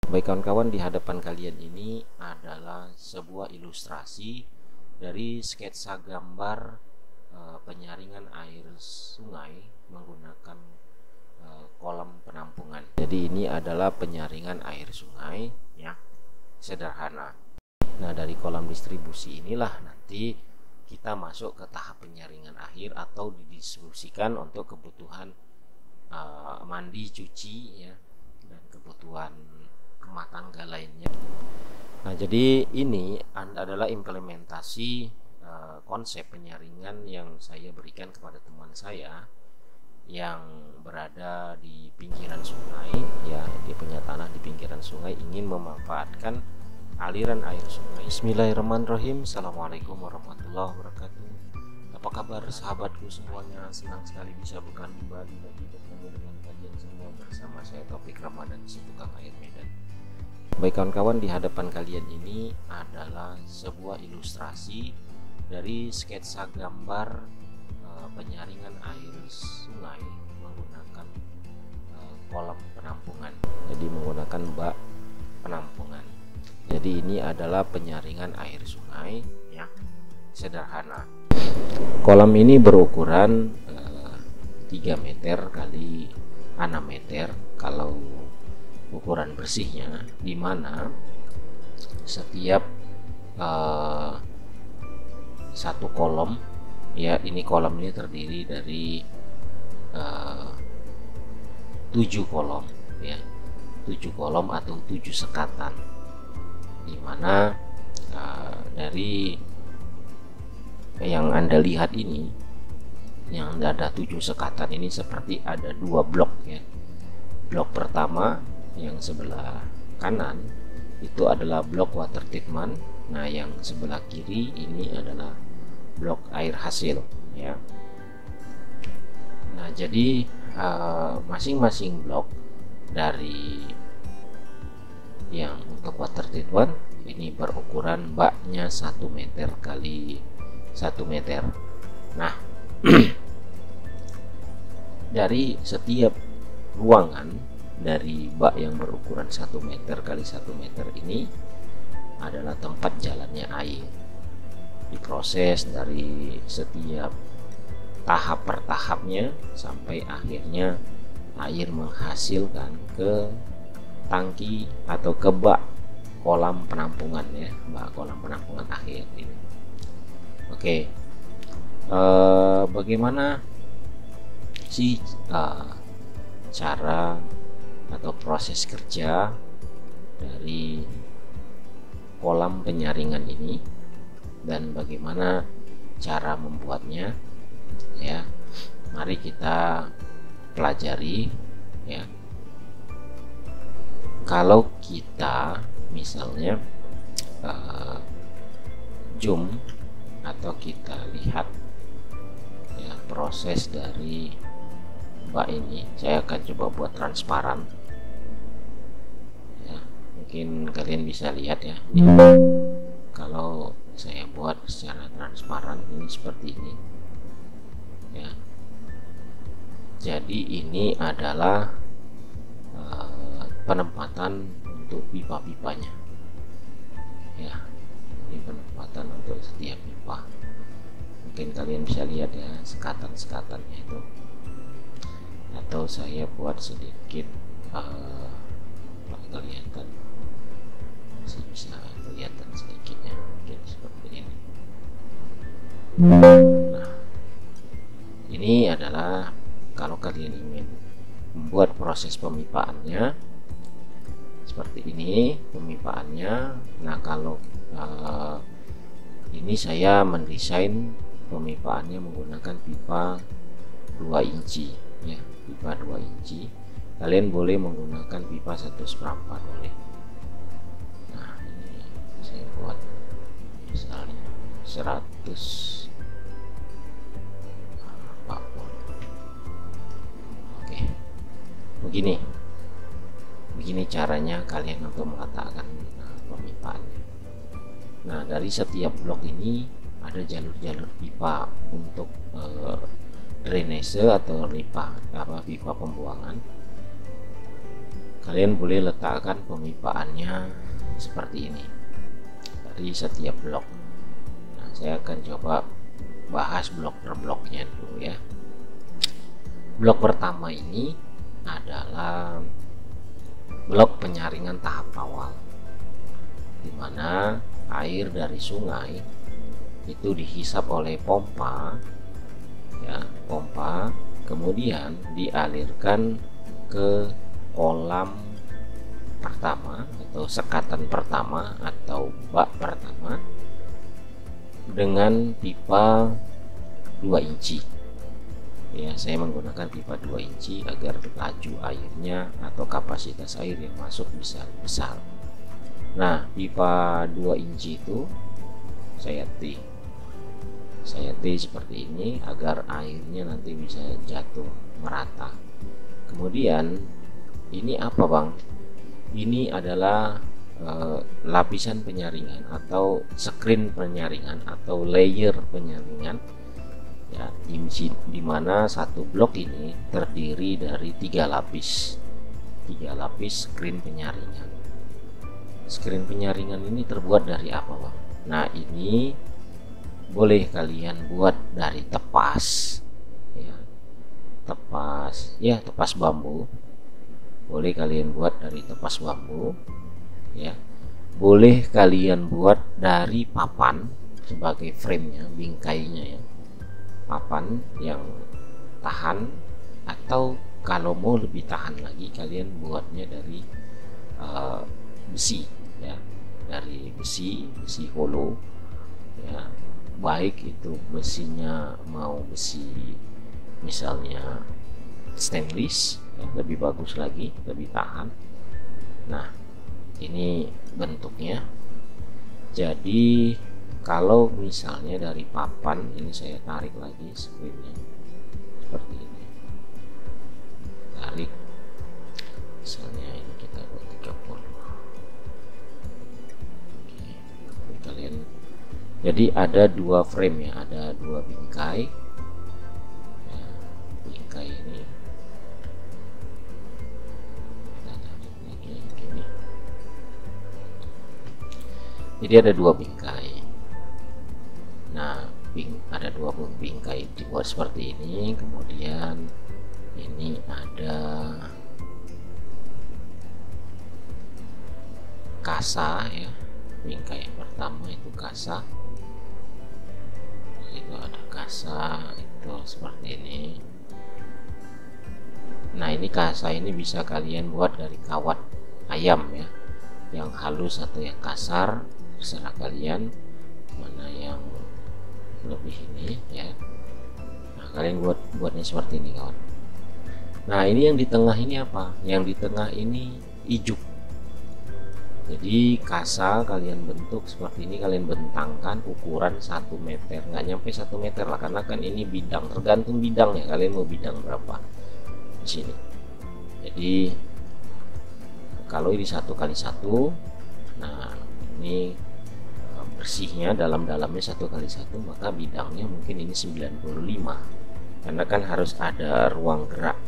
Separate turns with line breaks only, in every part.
Baik kawan-kawan, di hadapan kalian ini adalah sebuah ilustrasi dari sketsa gambar penyaringan air sungai menggunakan kolam penampungan. Jadi ini adalah penyaringan air sungai ya, sederhana. Nah, dari kolam distribusi inilah nanti kita masuk ke tahap penyaringan akhir atau didistribusikan untuk kebutuhan mandi, cuci ya, dan kebutuhan rumah tangga lainnya. Nah, jadi ini adalah implementasi konsep penyaringan yang saya berikan kepada teman saya yang berada di pinggiran sungai ya, dia punya tanah di pinggiran sungai, ingin memanfaatkan aliran air sungai. Bismillahirrahmanirrahim. Assalamualaikum warahmatullahi wabarakatuh. Apa kabar sahabatku semuanya? Senang sekali bisa kembali lagi bertemu dengan kalian semua bersama saya Taufik Ramadan, si tukang air Medan. Baik kawan-kawan, di hadapan kalian ini adalah sebuah ilustrasi dari sketsa gambar penyaringan air sungai menggunakan kolam penampungan. Jadi menggunakan bak penampungan. Jadi ini adalah penyaringan air sungai ya, sederhana. Kolam ini berukuran 3 meter kali 6 meter kalau ukuran bersihnya, dimana setiap satu kolom ya, ini kolam ini terdiri dari 7 kolom ya, 7 kolom atau 7 sekatan, dimana dari yang Anda lihat ini, yang ada 7 sekatan ini seperti ada 2 blok ya. Blok pertama yang sebelah kanan itu adalah blok water treatment. Nah, yang sebelah kiri ini adalah blok air hasil ya. Nah, jadi masing-masing blok dari yang untuk water treatment ini berukuran baknya 1 meter kali 1 meter. Nah, dari setiap ruangan dari bak yang berukuran 1 meter kali 1 meter ini adalah tempat jalannya air. Diproses dari setiap tahap per tahapnya sampai akhirnya air menghasilkan ke tangki atau ke bak kolam penampungan ya, bak kolam penampungan akhir ini. Oke, bagaimana sih cara atau proses kerja dari kolam penyaringan ini dan bagaimana cara membuatnya ya? Mari kita pelajari ya. Kalau kita misalnya zoom atau kita lihat ya proses dari bak ini, saya akan coba buat transparan ya, mungkin kalian bisa lihat ya. Kalau saya buat secara transparan ini seperti ini ya. Jadi ini adalah penempatan untuk pipa-pipanya ya. Ini penempatan untuk setiap pipa. Mungkin kalian bisa lihat ya sekatan-sekatannya itu. Atau saya buat sedikit kelihatan, masih bisa kelihatan sedikitnya, mungkin seperti ini. Nah, ini adalah kalau kalian ingin membuat proses pemipaannya seperti ini pemipaannya. Nah, kalau ini saya mendesain pemipaannya menggunakan pipa 2 inci ya, pipa 2 inci. Kalian boleh menggunakan pipa 1/4 boleh. Nah, ini saya buat misalnya 140. Oke, begini caranya kalian untuk meletakkan pemipaannya. Nah, dari setiap blok ini ada jalur-jalur pipa untuk drainase atau pipa pembuangan. Kalian boleh letakkan pemipaannya seperti ini dari setiap blok. Nah, saya akan coba bahas blok per bloknya dulu ya. Blok pertama ini adalah blok penyaringan tahap awal, di mana air dari sungai itu dihisap oleh pompa ya, kemudian dialirkan ke kolam pertama atau sekatan pertama atau bak pertama dengan pipa 2 inci ya. Saya menggunakan pipa 2 inci agar laju airnya atau kapasitas air yang masuk bisa besar. Nah, pipa 2 inci itu saya T seperti ini agar airnya nanti bisa jatuh merata. Kemudian ini apa bang? Ini adalah lapisan penyaringan atau screen penyaringan atau layer penyaringan ya, di mana satu blok ini terdiri dari 3 lapis screen penyaringan. Screen penyaringan ini terbuat dari apa bang? Nah, ini boleh kalian buat dari tepas ya, tepas bambu. Boleh kalian buat dari tepas bambu ya. Boleh kalian buat dari papan sebagai framenya, bingkainya ya, papan yang tahan, atau kalau mau lebih tahan lagi kalian buatnya dari besi ya, dari besi holo ya, baik itu besinya mau besi misalnya stainless ya, lebih bagus lagi, lebih tahan. Nah, ini bentuknya. Jadi kalau misalnya dari papan ini, saya tarik lagi screennya seperti ini, tarik misalnya ini kita buat 30. Oke, kalian, jadi ada 2 frame ya, ada 2 bingkai ya, bingkai ini jadi ada 2 bingkai. Nah, ada 2 bingkai dibuat seperti ini. Kemudian ini ada kasa ya, bingkai yang pertama itu kasa, itu ada kasa itu seperti ini. Nah, ini kasa ini bisa kalian buat dari kawat ayam ya, yang halus atau yang kasar, terserah kalian mana yang lebih ini ya. Nah, kalian buatnya seperti ini kawan. Nah, ini yang di tengah ini apa? Yang di tengah ini ijuk. Jadi kasa kalian bentuk seperti ini, kalian bentangkan ukuran 1 meter, nggak nyampe 1 meter lah, karena kan ini bidang, tergantung bidangnya, kalian mau bidang berapa di sini. Jadi kalau ini 1 kali 1, nah ini bersihnya dalamnya 1 kali 1, maka bidangnya mungkin ini 95, karena kan harus ada ruang gerak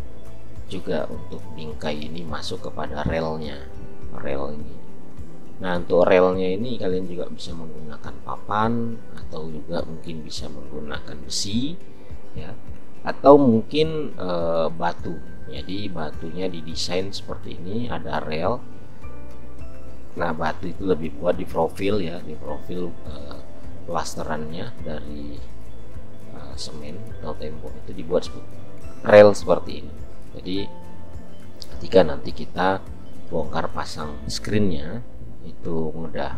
juga untuk bingkai ini masuk kepada relnya, rel ini. Nah, untuk relnya ini kalian juga bisa menggunakan papan atau juga mungkin bisa menggunakan besi ya, atau mungkin batu. Jadi batunya didesain seperti ini, ada rel. Nah, batu itu lebih buat di profil ya, di profil plasterannya dari semen atau tembok itu dibuat rel seperti ini. Jadi ketika nanti kita bongkar pasang screennya itu mudah.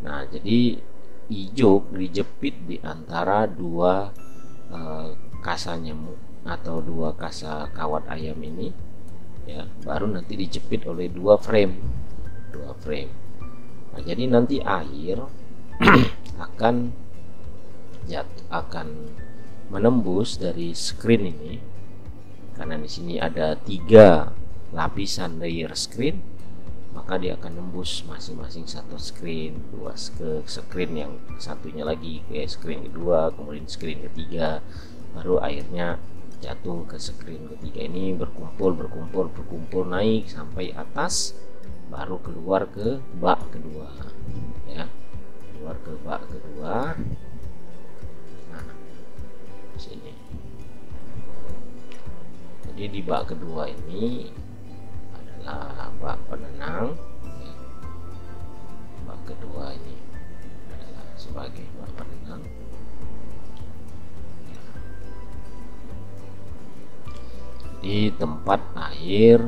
Nah, jadi ijuk dijepit di antara 2 kasa nyamuk atau 2 kasa kawat ayam ini ya, baru nanti dijepit oleh 2 frame. Nah, jadi nanti air akan menembus dari screen ini, karena di sini ada 3 lapisan layer screen, maka dia akan nembus masing-masing 1 screen, 2 screen, yang satunya lagi ke screen kedua, kemudian screen ketiga, baru airnya jatuh ke screen ketiga ini, berkumpul naik sampai atas, baru keluar ke bak kedua ya, keluar ke bak kedua. Nah, sini. Jadi di bak kedua ini adalah bak penenang ya. Bak kedua ini adalah sebagai bak penenang. Di tempat air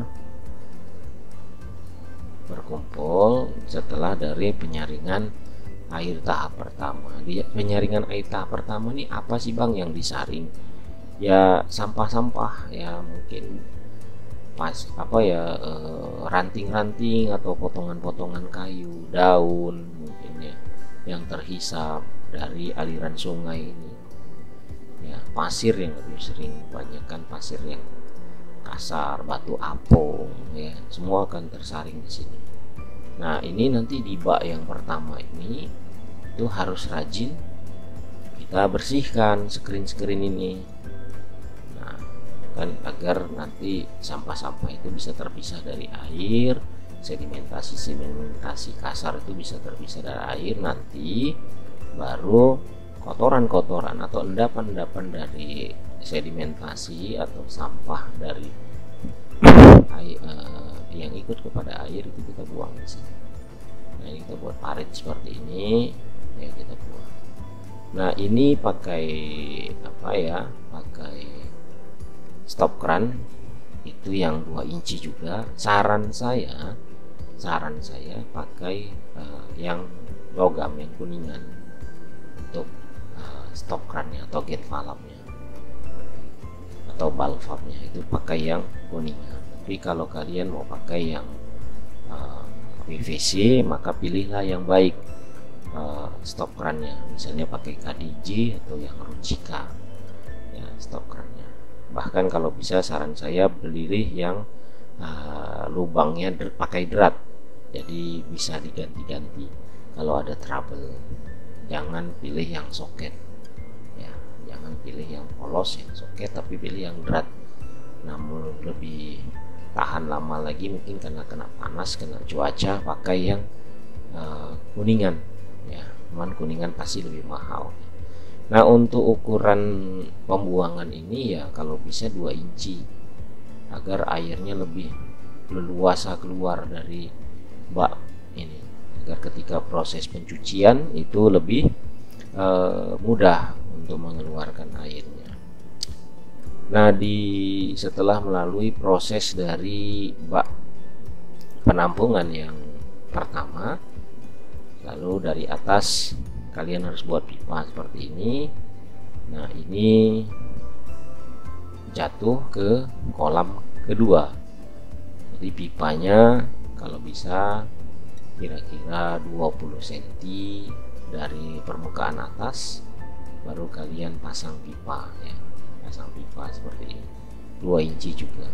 berkumpul setelah dari penyaringan air tahap pertama. Di penyaringan air tahap pertama ini apa sih Bang yang disaring? Ya sampah-sampah ya, mungkin pas ranting-ranting atau potongan-potongan kayu, daun mungkin ya, yang terhisap dari aliran sungai ini. Ya, pasir yang lebih sering, banyakkan pasir yang kasar, batu apung ya, semua akan tersaring di sini. Nah, ini nanti di bak yang pertama ini itu harus rajin kita bersihkan screen ini. Nah, kan agar nanti sampah-sampah itu bisa terpisah dari air, sedimentasi kasar itu bisa terpisah dari air, nanti baru kotoran-kotoran atau endapan-endapan dari sedimentasi atau sampah dari air, yang ikut kepada air itu kita buang di sini. Nah, ini kita buat parit seperti ini ya, kita buang. Nah, ini pakai apa ya, pakai stop kran itu yang 2 inci juga. Saran saya pakai yang logam, yang kuningan untuk stop krannya atau gate valve-nya atau valve-nya itu pakai yang kuningan. Tapi kalau kalian mau pakai yang PVC, maka pilihlah yang baik stop krannya, misalnya pakai KDJ atau yang Ruchika ya stop krannya. Bahkan kalau bisa saran saya pilih yang lubangnya pakai drat, jadi bisa diganti-ganti kalau ada trouble. Jangan pilih yang soket ya, jangan pilih yang polos yang soket, tapi pilih yang drat, namun lebih tahan lama lagi mungkin karena kena panas, kena cuaca. Pakai yang kuningan ya, cuman kuningan pasti lebih mahal. Nah, untuk ukuran pembuangan ini ya kalau bisa 2 inci agar airnya lebih leluasa keluar dari bak ini, agar ketika proses pencucian itu lebih mudah untuk mengeluarkan airnya. Nah, setelah melalui proses dari bak penampungan yang pertama, lalu dari atas kalian harus buat pipa seperti ini. Nah, ini jatuh ke kolam kedua. Jadi pipanya kalau bisa kira-kira 20 cm dari permukaan atas, baru kalian pasang pipa ya, pasang pipa seperti ini 2 inci juga,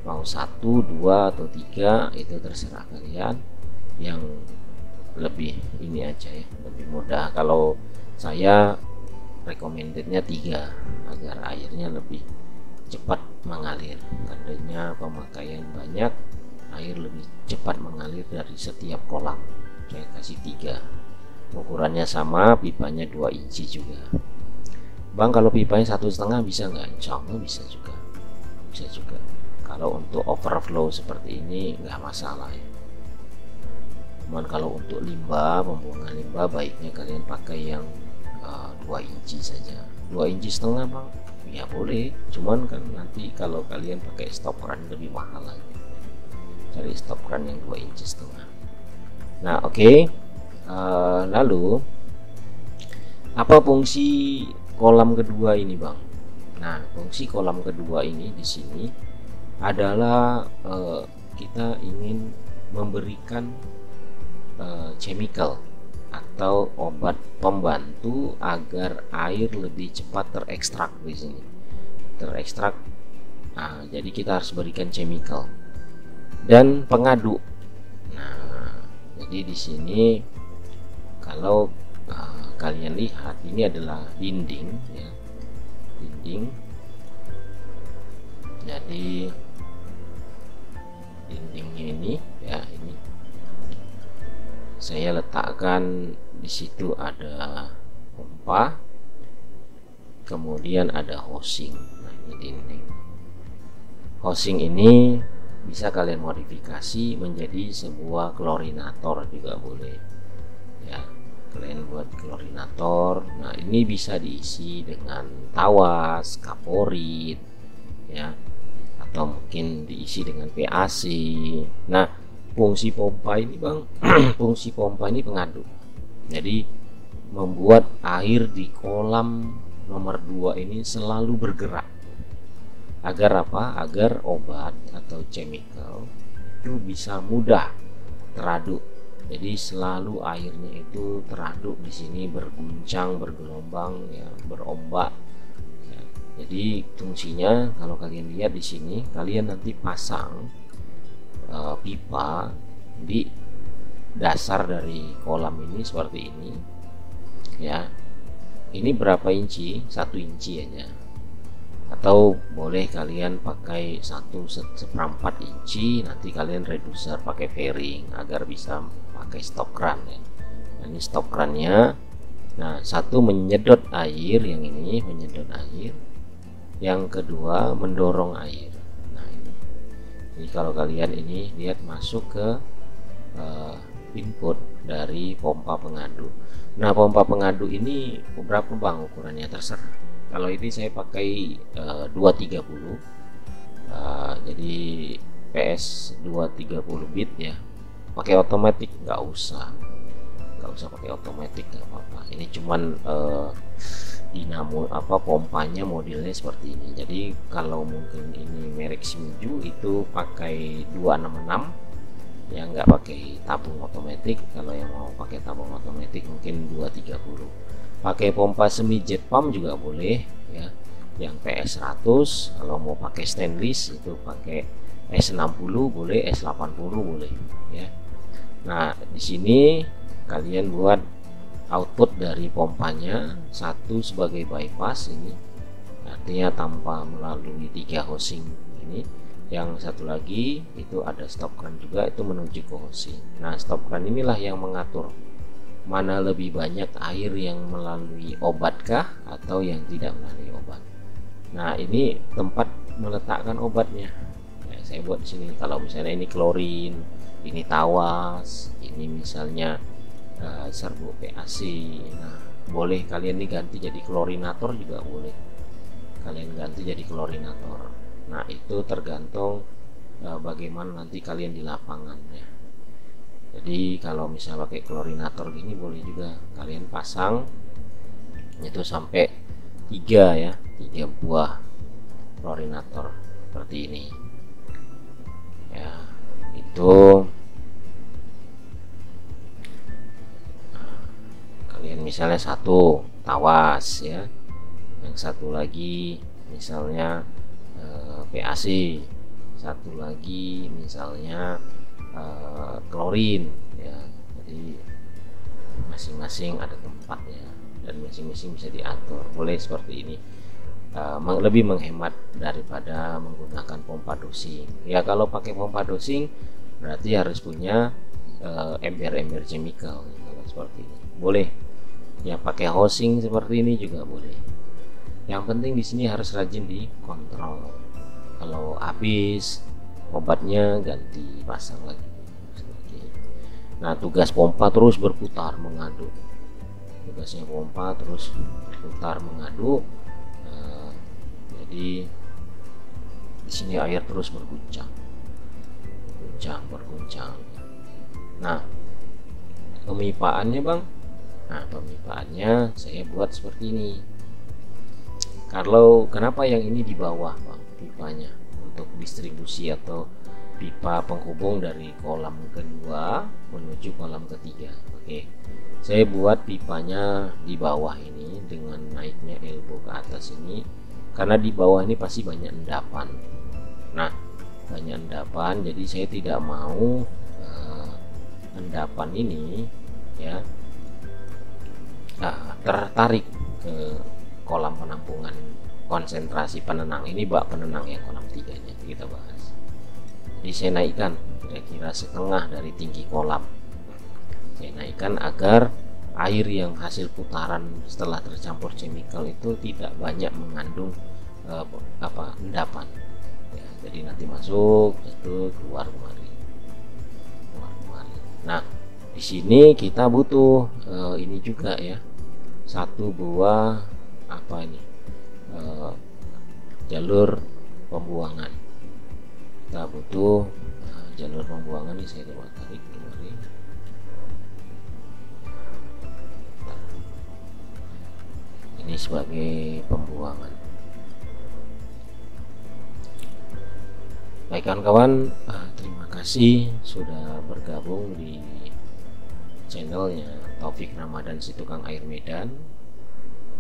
mau 1, 2 atau 3 itu terserah kalian, yang lebih ini aja ya, lebih mudah. Kalau saya recommendednya 3 agar airnya lebih cepat mengalir, karena pemakaian banyak, air lebih cepat mengalir dari setiap kolam. Saya kasih 3, ukurannya sama, pipanya 2 inci juga. Bang, kalau pipanya 1,5 bisa nggak? Insya Allah bisa juga, bisa juga. Kalau untuk overflow seperti ini nggak masalah ya. Cuman kalau untuk limbah, pembuangan limbah, baiknya kalian pakai yang 2 inci saja. 2 inci setengah Bang, ya boleh, cuman kan nanti kalau kalian pakai stop kran lebih mahal lagi, cari stop kran yang 2 inci setengah. Nah, oke. Lalu apa fungsi kolam kedua ini Bang? Nah, fungsi kolam kedua ini di sini adalah kita ingin memberikan chemical atau obat pembantu agar air lebih cepat terekstrak di sini. Terekstrak. Nah, jadi kita harus berikan chemical dan pengaduk. Nah, jadi di sini kalau kalian lihat ini adalah dinding ya, dinding Jadi dindingnya ini ya, ini saya letakkan di situ ada pompa, kemudian ada housing. Nah, ini dinding. Housing ini bisa kalian modifikasi menjadi sebuah klorinator juga boleh ya. Kalian buat klorinator. Nah, ini bisa diisi dengan tawas, kaporit ya, atau mungkin diisi dengan PAC. Nah, fungsi pompa ini bang fungsi pompa ini pengaduk, jadi membuat air di kolam nomor 2 ini selalu bergerak. Agar apa? Agar obat atau chemical itu bisa mudah teraduk. Jadi selalu airnya itu teraduk di sini, berguncang, bergelombang ya, berombak ya. Jadi fungsinya kalau kalian lihat di sini, kalian nanti pasang pipa di dasar dari kolam ini seperti ini ya. Ini berapa inci? 1 inci aja, atau boleh kalian pakai 1/4 inci. Nanti kalian reducer pakai fairing agar bisa pakai stop run ya. Nah, ini stop runnya. Nah, satu menyedot air, yang ini menyedot air, yang kedua mendorong air. Nah, ini kalau kalian ini lihat masuk ke input dari pompa pengaduk. Nah, pompa pengaduk ini berapa bang ukurannya? Terserah. Kalau ini saya pakai 230, jadi PS 230 bit ya. Pakai otomatis nggak usah pakai otomatis, nggak apa-apa. Ini cuman dinamo pompanya modelnya seperti ini. Jadi kalau mungkin ini merek Shimizu itu pakai 266 ya, nggak pakai tabung otomatis. Kalau yang mau pakai tabung otomatis mungkin 230. Pakai pompa semi jet pump juga boleh ya, yang PS 100. Kalau mau pakai stainless itu pakai S60 boleh, S80 boleh ya. Nah, di sini kalian buat output dari pompanya satu sebagai bypass, ini artinya tanpa melalui 3 housing ini. Yang satu lagi itu ada stop run juga, itu menuju ke housing. Nah, stop run inilah yang mengatur mana lebih banyak air yang melalui obatkah atau yang tidak melalui obat. Nah, ini tempat meletakkan obatnya ya, saya buat di sini. Kalau misalnya ini klorin, ini tawas, ini misalnya serbuk PAC, nah boleh kalian ini ganti jadi klorinator juga boleh, kalian ganti jadi klorinator. Nah, itu tergantung bagaimana nanti kalian di lapangan ya. Jadi kalau misalnya pakai klorinator gini boleh juga kalian pasang itu sampai 3 ya, 3 buah klorinator seperti ini ya. Itu kalian misalnya satu tawas ya, yang satu lagi misalnya PAC, satu lagi misalnya klorin ya. Jadi masing-masing ada tempatnya dan masing-masing bisa diatur, boleh seperti ini. Lebih menghemat daripada menggunakan pompa dosing ya. Kalau pakai pompa dosing berarti harus punya ember-ember chemical ya. Kalau seperti ini boleh ya, pakai housing seperti ini juga boleh. Yang penting di sini harus rajin dikontrol. Kalau habis obatnya ganti pasang lagi. Nah, tugas pompa terus berputar mengaduk. Tugasnya pompa terus berputar mengaduk. Jadi di sini air terus berguncang. Nah, pemipaannya bang. Nah, pemipaannya saya buat seperti ini. Kalau kenapa yang ini di bawah bang pipanya, untuk distribusi atau pipa penghubung dari kolam kedua menuju kolam ketiga. Oke, saya buat pipanya di bawah ini dengan naiknya elbow ke atas ini, karena di bawah ini pasti banyak endapan. Nah, banyak endapan, jadi saya tidak mau endapan ini ya tertarik ke kolam penampungan konsentrasi penenang. Ini bak penenang yang kolam 3 nya kita bahas. Jadi saya naikkan kira-kira setengah dari tinggi kolam. Saya naikkan agar air yang hasil putaran setelah tercampur chemical itu tidak banyak mengandung endapan ya, jadi nanti masuk itu keluar kemari. Nah, di sini kita butuh ini juga ya, satu buah jalur pembuangan. Kita butuh jalur pembuangan. Ini saya coba tarik kemari. Ini sebagai pembuangan. Baik kawan-kawan, terima kasih sudah bergabung di channelnya Taufik Ramadan si tukang air Medan.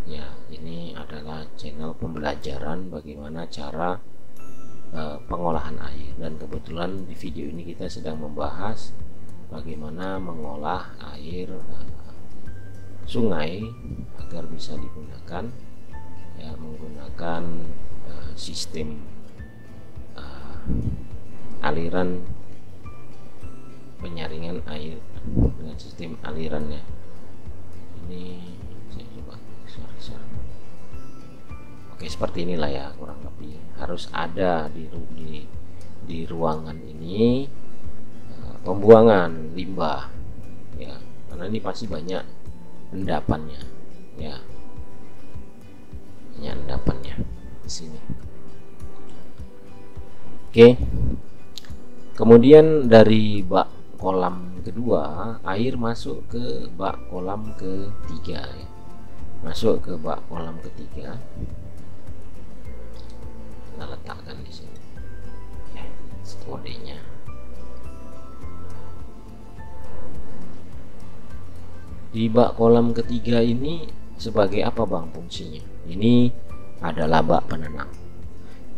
Ya, ini adalah channel pembelajaran bagaimana cara pengolahan air, dan kebetulan di video ini kita sedang membahas bagaimana mengolah air sungai agar bisa digunakan ya, menggunakan sistem aliran penyaringan air dengan sistem alirannya. Ini saya coba oke, seperti inilah ya kurang lebih harus ada di ruangan ini pembuangan limbah ya, karena ini pasti banyak endapannya ya, banyak endapannya di sini. Oke, kemudian dari bak kolam kedua air masuk ke bak kolam ketiga ya. Masuk ke bak kolam ketiga, kita letakkan di sini ya, kodenya. Di bak kolam ketiga ini sebagai apa bang fungsinya? Ini adalah bak penenang,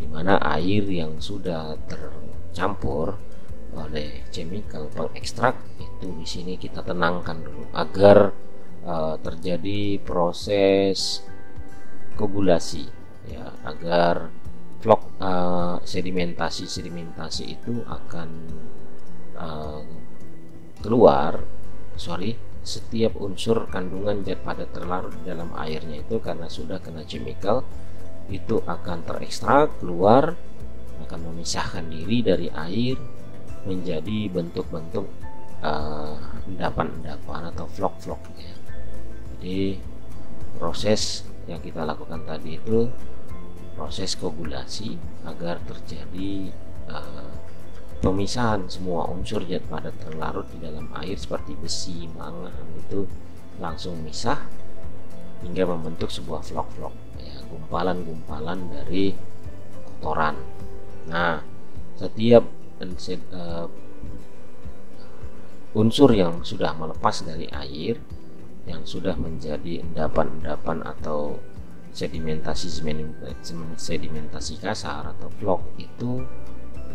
dimana air yang sudah tercampur oleh chemical pengekstrak itu di sini kita tenangkan dulu agar terjadi proses koagulasi ya, agar sedimentasi itu akan keluar. Setiap unsur kandungan zat padat terlarut di dalam airnya itu karena sudah kena chemical itu akan terekstrak keluar, akan memisahkan diri dari air menjadi bentuk-bentuk endapan-endapan atau vlog-vlog ya. Jadi proses yang kita lakukan tadi itu proses koagulasi agar terjadi pemisahan semua unsur zat padat terlarut di dalam air seperti besi, mangan itu langsung misah hingga membentuk sebuah vlog-vlog ya, gumpalan-gumpalan dari kotoran. Nah, setiap unsur yang sudah melepas dari air yang sudah menjadi endapan-endapan atau sedimentasi kasar atau vlog itu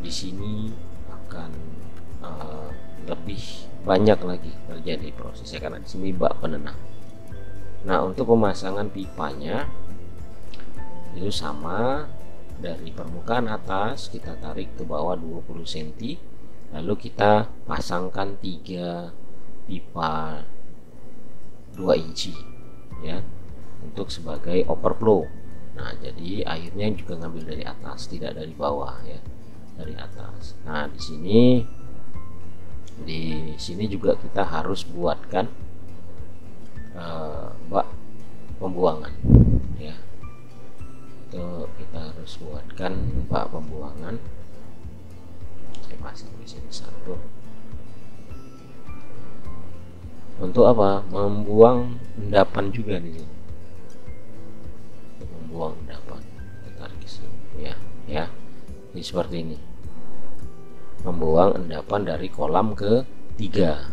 di sini akan lebih banyak lagi terjadi prosesnya karena di sini bak penenang. Nah, untuk pemasangan pipanya itu sama, dari permukaan atas kita tarik ke bawah 20 cm, lalu kita pasangkan 3 pipa 2 inci ya untuk sebagai overflow. Nah, jadi airnya juga ngambil dari atas, tidak dari bawah ya, dari atas. Nah, di sini juga kita harus buatkan bak pembuangan ya. Itu kita harus buatkan bak pembuangan. Saya pasang di sini satu. Untuk apa? Membuang endapan juga di sini. Untuk membuang endapan. Kita tarik ke sini ya, ya. Jadi seperti ini. Membuang endapan dari kolam ketiga.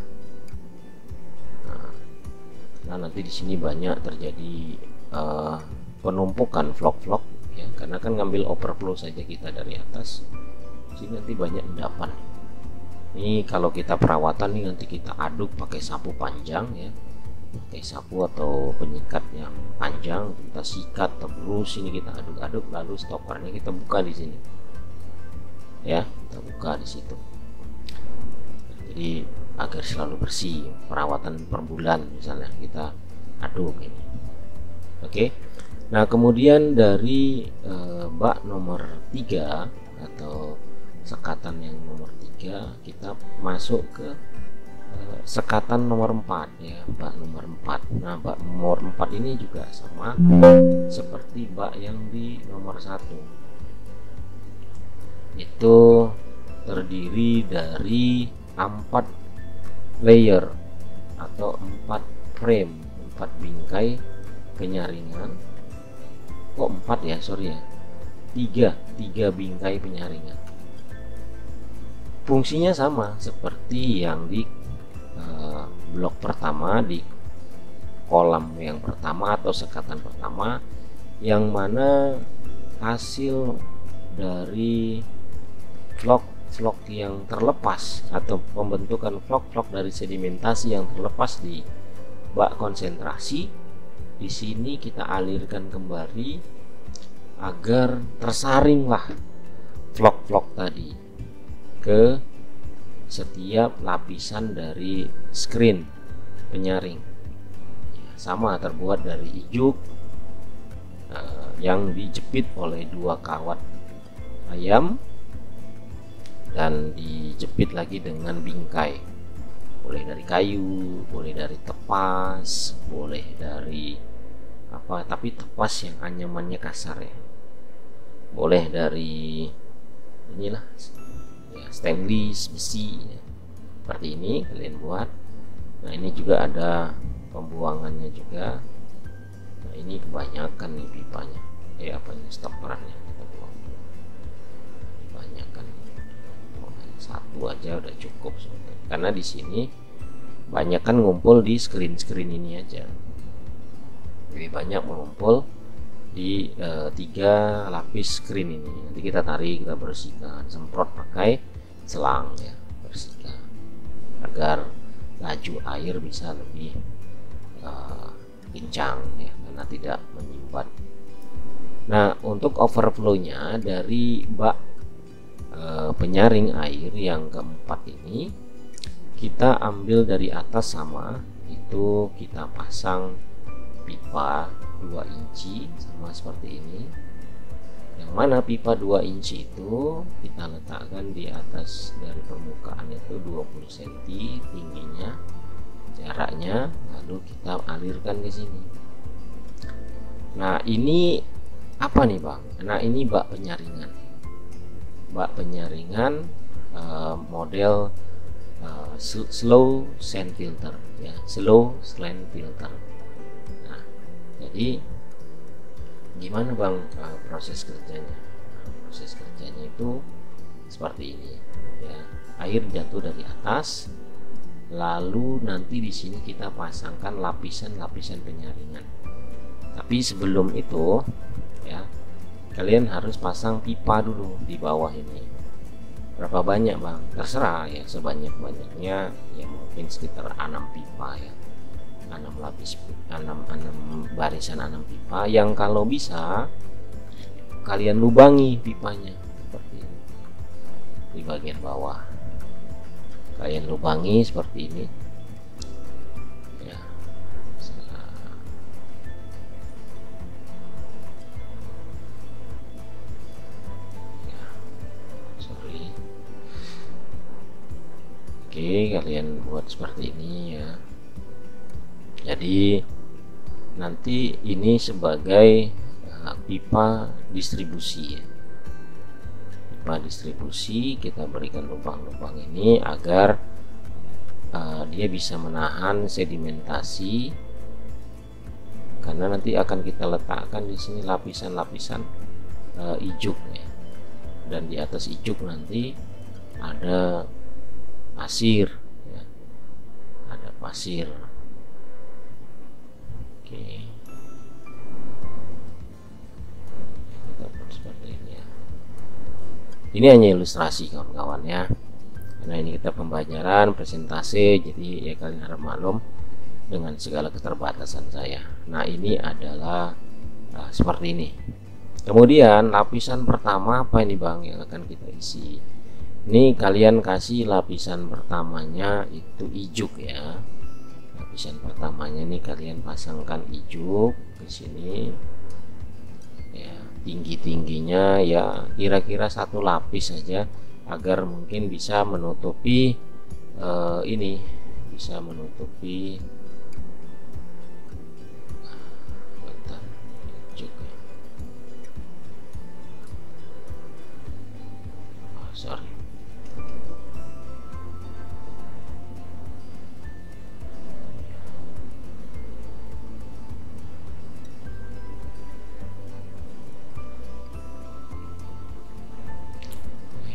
Nah, nanti di sini banyak terjadi penumpukan vlog-vlog ya, karena kan ngambil overflow saja kita dari atas. Sini nanti banyak endapan. Ini kalau kita perawatan nih nanti kita aduk pakai sapu panjang ya, pakai sapu atau penyikat yang panjang, kita sikat terus, ini kita aduk-aduk, lalu stoppernya kita buka di sini ya, kita buka di situ. Jadi agar selalu bersih, perawatan per bulan misalnya kita aduk ini. Oke. Nah, kemudian dari bak nomor 3 atau sekatan yang nomor 3, kita masuk ke sekatan nomor 4 ya, bak nomor 4. Nah, bak nomor 4 ini juga sama seperti bak yang di nomor 1. Itu terdiri dari 4 layer atau 4 frame, 4 bingkai penyaringan. Kok 4 ya, sorry ya, 3 bingkai penyaringan. Fungsinya sama seperti yang di blok pertama, di kolam yang pertama atau sekatan pertama, yang mana hasil dari vlog yang terlepas atau pembentukan vlog dari sedimentasi yang terlepas di bak konsentrasi. Di sini kita alirkan kembali agar tersaringlah vlog tadi ke setiap lapisan dari screen penyaring. Sama, terbuat dari ijuk yang dijepit oleh 2 kawat ayam dan dijepit lagi dengan bingkai. Boleh dari kayu, boleh dari tepas, boleh dari apa, tapi tepas yang anyamannya kasar ya. Boleh dari inilah ya, stainless, besi ya. Seperti ini kalian buat. Nah, ini juga ada pembuangannya juga. Nah, ini kebanyakan nih pipanya, apanya, stopperannya kita buang. Kebanyakan, satu aja udah cukup sebetulnya. Karena di sini banyak kan ngumpul di screen ini aja. Jadi banyak mengumpul di 3 lapis screen ini. Nanti kita tarik, kita bersihkan, semprot pakai selang ya, bersihkan agar laju air bisa lebih kencang ya, karena tidak menyumbat. Nah, untuk overflow-nya dari bak penyaring air yang keempat ini, kita ambil dari atas sama, itu kita pasang pipa 2 inci sama seperti ini. Yang mana pipa 2 inci itu kita letakkan di atas dari permukaan itu 20 cm tingginya, jaraknya, lalu kita alirkan ke sini. Nah, ini apa nih Bang? Nah, ini bak penyaringan. Bak penyaringan model slow sand filter ya, slow slant filter. Nah, jadi gimana Bang proses kerjanya? Nah, proses kerjanya itu seperti ini ya. Air jatuh dari atas, lalu nanti di sini kita pasangkan lapisan-lapisan penyaringan. Tapi sebelum itu ya, kalian harus pasang pipa dulu di bawah ini. Berapa banyak Bang? Terserah ya, sebanyak-banyaknya ya, mungkin sekitar 6 pipa ya, 6 lapis, 6 barisan 6 pipa, yang kalau bisa kalian lubangi pipanya seperti ini di bagian bawah. Kalian lubangi seperti ini ya. Oke, kalian buat seperti ini ya. Jadi nanti ini sebagai pipa distribusi ya. Pipa distribusi kita berikan lubang-lubang ini agar dia bisa menahan sedimentasi, karena nanti akan kita letakkan di sini lapisan-lapisan ijuk ya. Dan di atas ijuk nanti ada pasir ya. Ada pasir. Oke, kita buat seperti ini ya. Ini hanya ilustrasi kawan-kawan ya, karena ini kita pembelajaran presentasi, jadi ya kalian harap maklum dengan segala keterbatasan saya. Nah, ini adalah seperti ini. Kemudian lapisan pertama apa ini Bang yang akan kita isi? Ini kalian kasih lapisan pertamanya itu ijuk ya. Lapisan pertamanya ini kalian pasangkan ijuk ke sini. Ya, tinggi-tingginya ya kira-kira 1 lapis saja agar mungkin bisa menutupi ini, bisa menutupi sorry.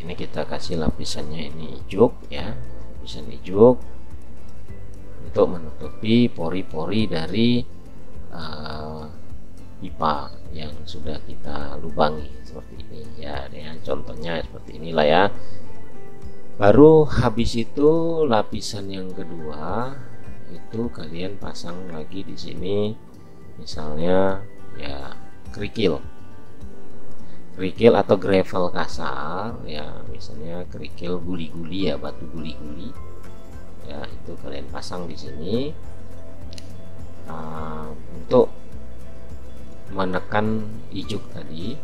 Ini kita kasih lapisannya ini ijuk ya, lapisan ijuk untuk menutupi pori-pori dari pipa yang sudah kita lubangi seperti ini ya. Contohnya seperti inilah ya. Baru habis itu lapisan yang kedua itu kalian pasang lagi di sini, misalnya ya kerikil atau gravel kasar ya, misalnya kerikil guli-guli ya, batu guli-guli ya, itu kalian pasang di sini untuk menekan ijuk tadi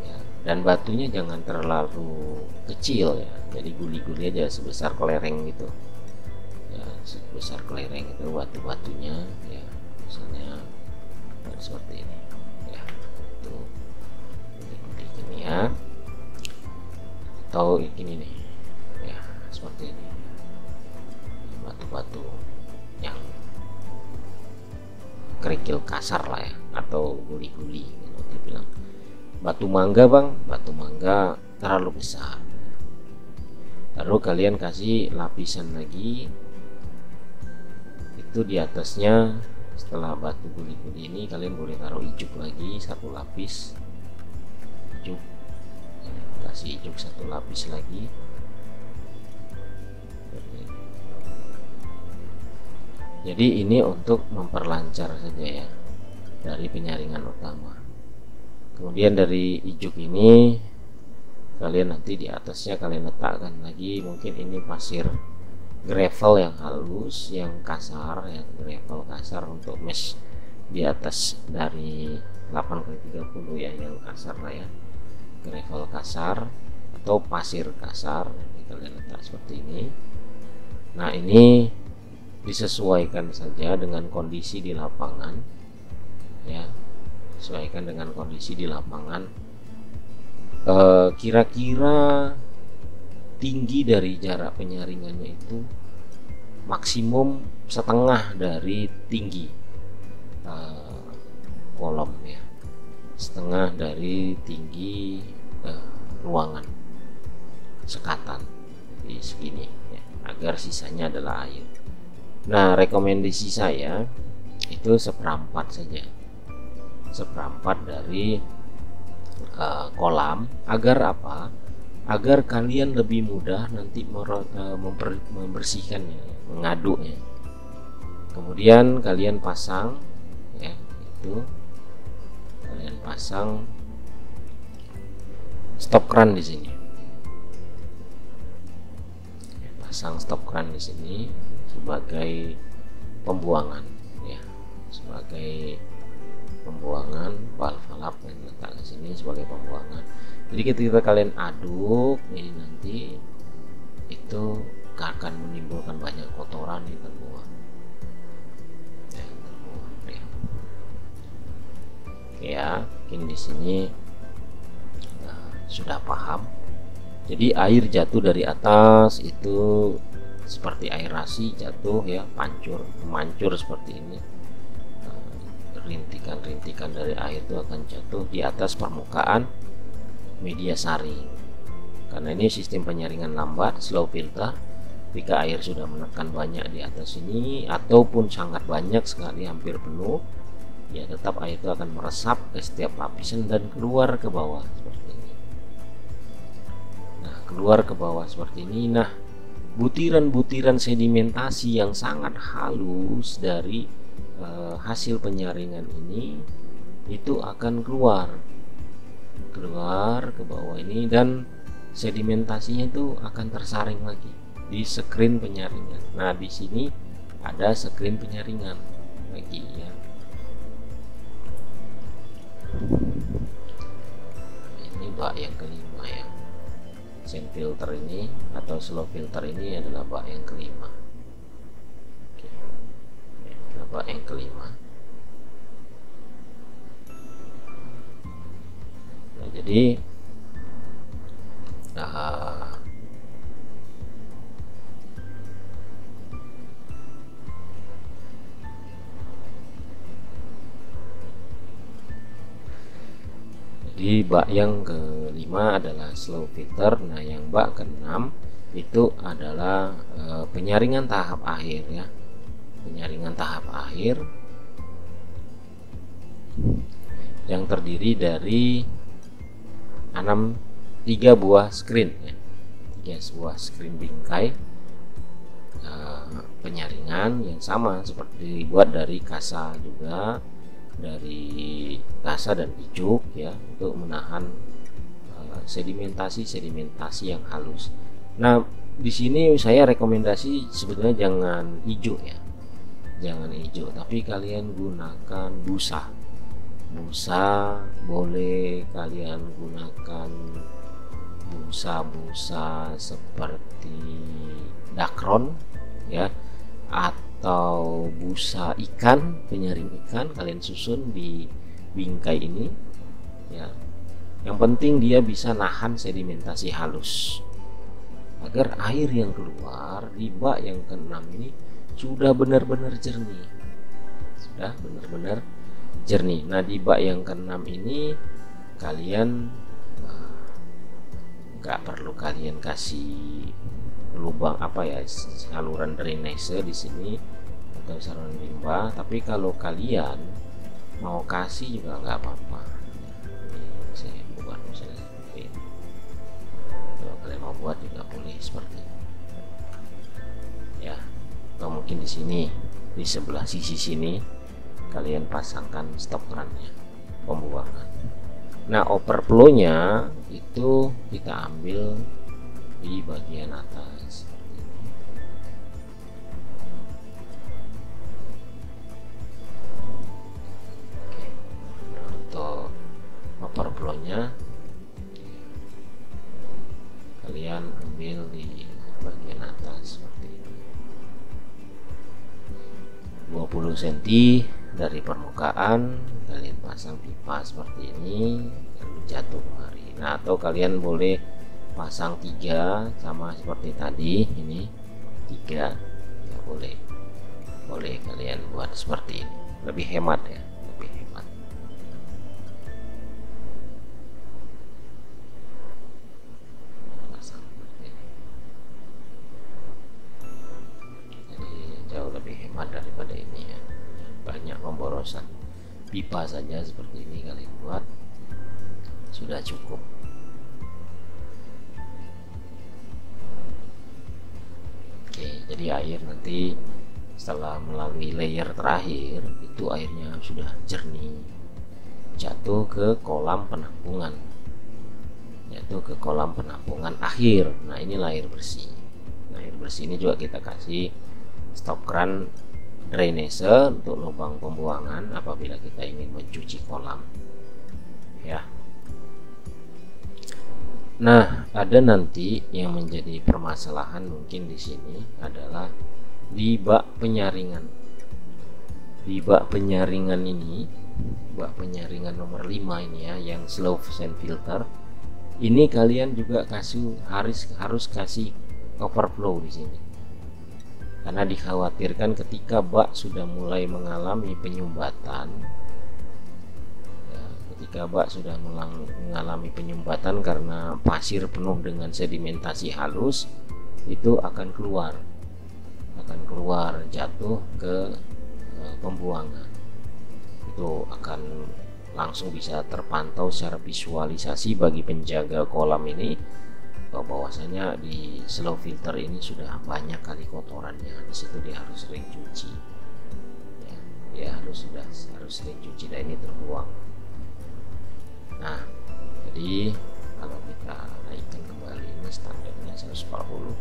ya. Dan batunya jangan terlalu kecil ya, jadi guli-guli aja sebesar kelereng gitu ya, sebesar kelereng itu batu-batunya ya, misalnya seperti ini ya, itu guli-guli gini ya, atau ini nih ya, seperti ini batu-batu yang kerikil kasar lah ya, atau guli-guli gitu dibilang. Batu mangga Bang, batu mangga terlalu besar. Lalu kalian kasih lapisan lagi itu di atasnya. Setelah batu guli-guli ini kalian boleh taruh ijuk lagi 1 lapis ijuk, kasih ijuk 1 lapis lagi. Jadi ini untuk memperlancar saja ya dari penyaringan utama. Kemudian dari ijuk ini kalian nanti di atasnya kalian letakkan lagi, mungkin ini pasir gravel yang halus, yang kasar, yang gravel kasar untuk mesh di atas dari 8x30 ya, yang kasar lah ya, gravel kasar atau pasir kasar. Ini kalian letak seperti ini. Nah, ini disesuaikan saja dengan kondisi di lapangan ya, sesuaikan dengan kondisi di lapangan. Kira-kira tinggi dari jarak penyaringannya itu maksimum setengah dari tinggi kolom ya, setengah dari tinggi ruangan sekatan, jadi segini ya, agar sisanya adalah air. Nah, rekomendasi saya itu 1/4 saja, 1/4 dari kolam. Agar apa? Agar kalian lebih mudah nanti membersihkannya, mengaduknya. Kemudian kalian pasang ya, itu kalian pasang stop kran di sini. Pasang stop kran di sini sebagai pembuangan ya, sebagai pembuangan valve yang letak di sini sebagai pembuangan. Jadi ketika kalian aduk ini nanti itu akan menimbulkan banyak kotoran yang terbuang ya, ya. Mungkin di sini sudah paham. Jadi air jatuh dari atas itu seperti aerasi jatuh ya, mancur seperti ini. Rintikan-rintikan dari air itu akan jatuh di atas permukaan media saring. Karena ini sistem penyaringan lambat, slow filter. Jika air sudah menekan banyak di atas ini ataupun sangat banyak sekali, hampir penuh, ya tetap air itu akan meresap ke setiap lapisan dan keluar ke bawah seperti ini. Nah, keluar ke bawah seperti ini. Nah, butiran-butiran sedimentasi yang sangat halus dari hasil penyaringan ini itu akan keluar ke bawah ini, dan sedimentasinya itu akan tersaring lagi di skrin penyaringan. Nah, di sini ada skrin penyaringan lagi ya. Ini bak yang kelima ya. Sand filter ini atau slow filter ini adalah bak yang kelima. Oke. Ini bak yang kelima. Nah, jadi di bak yang kelima adalah slow filter. Nah, yang bak keenam itu adalah penyaringan tahap akhir ya. Penyaringan tahap akhir yang terdiri dari 3 buah screen ya. 3 buah screen bingkai penyaringan yang sama seperti dibuat dari kasa juga, dari kasa dan ijuk ya, untuk menahan sedimentasi yang halus. Nah, di sini saya rekomendasi sebetulnya jangan ijuk ya, jangan ijuk, tapi kalian gunakan busa. Boleh kalian gunakan busa seperti dakron ya, atau busa ikan, penyaring ikan, kalian susun di bingkai ini ya. Yang penting dia bisa nahan sedimentasi halus agar air yang keluar di bak yang keenam ini sudah benar-benar jernih. Nah, di bak yang keenam ini kalian nggak perlu kalian kasih lubang saluran drainase di sini atau saluran limba, tapi kalau kalian mau kasih juga nggak apa-apa. Ini saya buat misalnya seperti ini. Kalau kalian mau buat juga boleh seperti ini ya, atau mungkin di sini di sebelah sisi sini kalian pasangkan stop kerannya pembuangan. Nah, overflow-nya itu kita ambil di bagian atas. Oke. Nah, untuk overflow-nya kalian ambil di bagian atas seperti ini, 20 cm dari permukaan. Kalian pasang pipa seperti ini lalu jatuh kemari. Nah, atau kalian boleh pasang 3 sama seperti tadi, ini 3 ya, boleh kalian buat seperti ini, lebih hemat ya, lebih hemat. Pasang seperti ini, jadi jauh lebih hemat daripada ini ya, banyak pemborosan. Pipa saja seperti ini kalian buat sudah cukup. Oke, jadi air nanti setelah melalui layer terakhir itu airnya sudah jernih, jatuh ke kolam penampungan, akhir. Nah, inilah air bersih. Nah, air bersih ini juga kita kasih stop keran drainase untuk lubang pembuangan apabila kita ingin mencuci kolam ya. Nah, ada nanti yang menjadi permasalahan mungkin di sini adalah di bak penyaringan. Di bak penyaringan ini, bak penyaringan nomor 5 ini ya, yang slow sand filter ini, kalian juga harus kasih overflow di sini. Karena dikhawatirkan ketika bak sudah mulai mengalami penyumbatan ya, karena pasir penuh dengan sedimentasi halus, itu akan keluar jatuh ke pembuangan. Itu akan langsung bisa terpantau secara visualisasi bagi penjaga kolam ini bahwasanya di slow filter ini sudah banyak kali kotorannya. Di situ dia harus sering cuci, ya, dia harus sering cuci dan ini terbuang. Nah, jadi kalau kita naikkan kembali ini standarnya 140.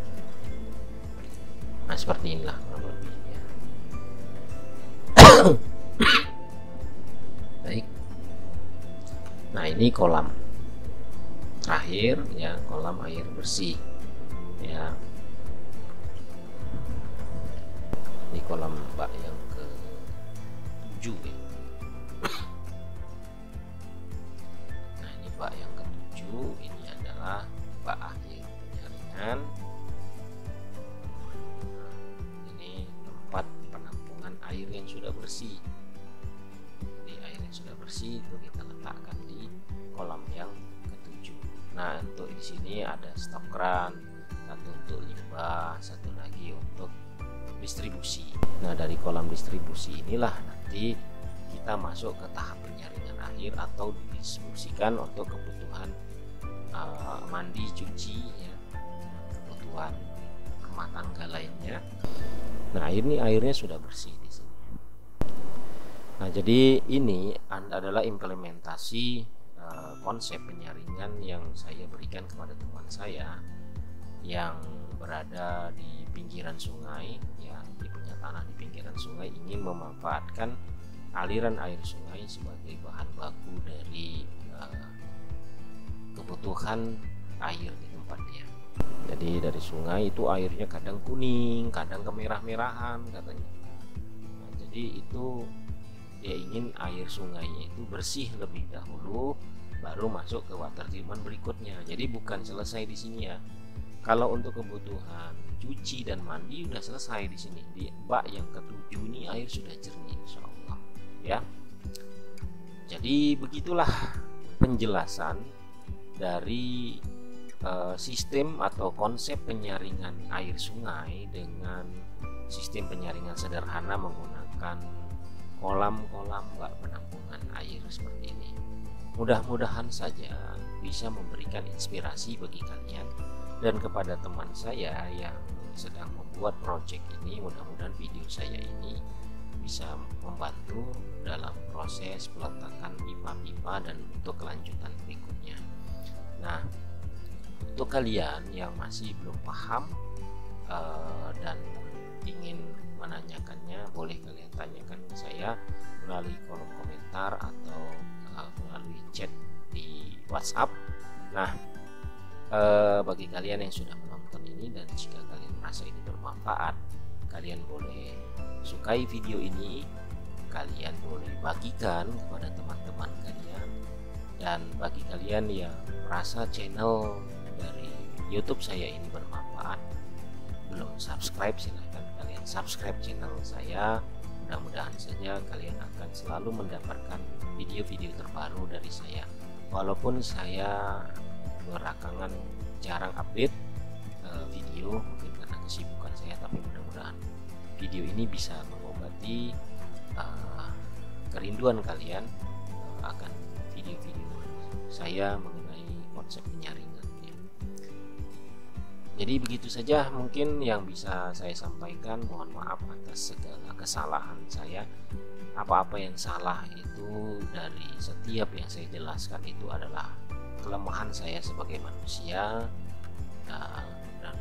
Nah, seperti inilah kurang lebihnya. Baik. Nah, ini kolam terakhir ya, kolam air bersih ya. Ini kolam bak yang ke-7 ya. Nah, ini bak yang ke-7, ini adalah bak akhir penyaringan. Nah, ini tempat penampungan air yang sudah bersih. Jadi air yang sudah bersih itu kita letakkan di kolam yang ke-7. Nah, untuk di sini ada stop keran, satu untuk limbah, satu lagi untuk distribusi. Nah, dari kolam distribusi inilah nanti kita masuk ke tahap penyaringan akhir atau didistribusikan untuk kebutuhan mandi, cuci ya, kebutuhan rumah tangga lainnya. Nah, ini airnya sudah bersih di sini. Nah, jadi ini adalah implementasi konsep penyaringan yang saya berikan kepada teman saya yang berada di pinggiran sungai ya, di punya tanah di pinggiran sungai, ingin memanfaatkan aliran air sungai sebagai bahan baku dari kebutuhan air di tempatnya. Jadi dari sungai itu airnya kadang kuning, kadang kemerah-merahan katanya. Nah, jadi itu dia ingin air sungainya itu bersih lebih dahulu, baru masuk ke water treatment berikutnya. Jadi bukan selesai di sini ya. Kalau untuk kebutuhan cuci dan mandi udah selesai di sini. Di bak yang ke-7 ini air sudah jernih insya Allah ya. Jadi begitulah penjelasan dari sistem atau konsep penyaringan air sungai dengan sistem penyaringan sederhana menggunakan kolam-kolam bak penampungan air seperti ini. Mudah-mudahan saja bisa memberikan inspirasi bagi kalian dan kepada teman saya yang sedang membuat project ini. Mudah-mudahan video saya ini bisa membantu dalam proses peletakan pipa-pipa dan untuk kelanjutan berikutnya. Nah, untuk kalian yang masih belum paham dan ingin menanyakannya, boleh kalian tanyakan ke saya melalui kolom komentar atau melalui chat di WhatsApp. Nah, bagi kalian yang sudah menonton ini dan jika kalian merasa ini bermanfaat, kalian boleh sukai video ini, kalian boleh bagikan kepada teman-teman kalian, dan bagi kalian yang merasa channel dari YouTube saya ini bermanfaat, belum subscribe, silahkan kalian subscribe channel saya. Mudah-mudahan saja kalian akan selalu mendapatkan video-video terbaru dari saya. Walaupun saya belakangan jarang update video, mungkin karena kesibukan saya, tapi mudah-mudahan video ini bisa mengobati kerinduan kalian akan video-video saya mengenai konsep penyaringan. Jadi begitu saja mungkin yang bisa saya sampaikan. Mohon maaf atas segala kesalahan saya. Apa-apa yang salah itu dari setiap yang saya jelaskan itu adalah kelemahan saya sebagai manusia, dan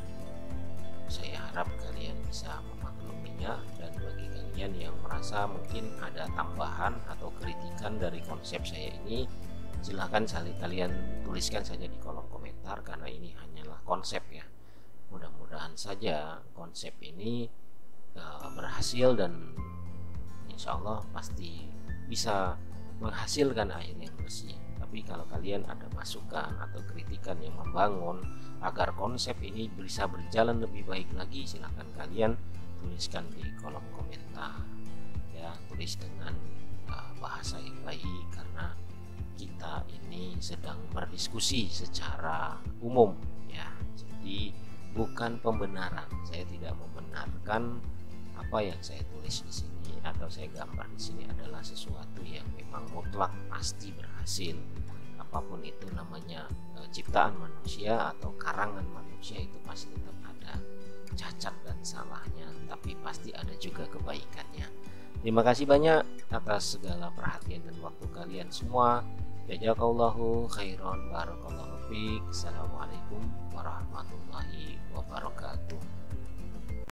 saya harap kalian bisa memakluminya. Dan bagi kalian yang merasa mungkin ada tambahan atau kritikan dari konsep saya ini, silahkan kalian tuliskan saja di kolom komentar, karena ini hanyalah konsep ya. Mudah-mudahan saja konsep ini berhasil dan insya Allah pasti bisa menghasilkan air yang bersih. Tapi kalau kalian ada masukan atau kritikan yang membangun agar konsep ini bisa berjalan lebih baik lagi, silahkan kalian tuliskan di kolom komentar ya. Tulis dengan bahasa yang baik, karena kita ini sedang berdiskusi secara umum ya. Jadi bukan pembenaran, saya tidak membenarkan apa yang saya tulis di sini atau saya gambar di sini adalah sesuatu yang memang mutlak pasti berhasil. apapun itu namanya ciptaan manusia atau karangan manusia, itu pasti tetap ada cacat dan salahnya, tapi pasti ada juga kebaikannya. Terima kasih banyak atas segala perhatian dan waktu kalian semua. Jazakallahu khairan, barakallahu fiik. Assalamualaikum warahmatullahi wabarakatuh.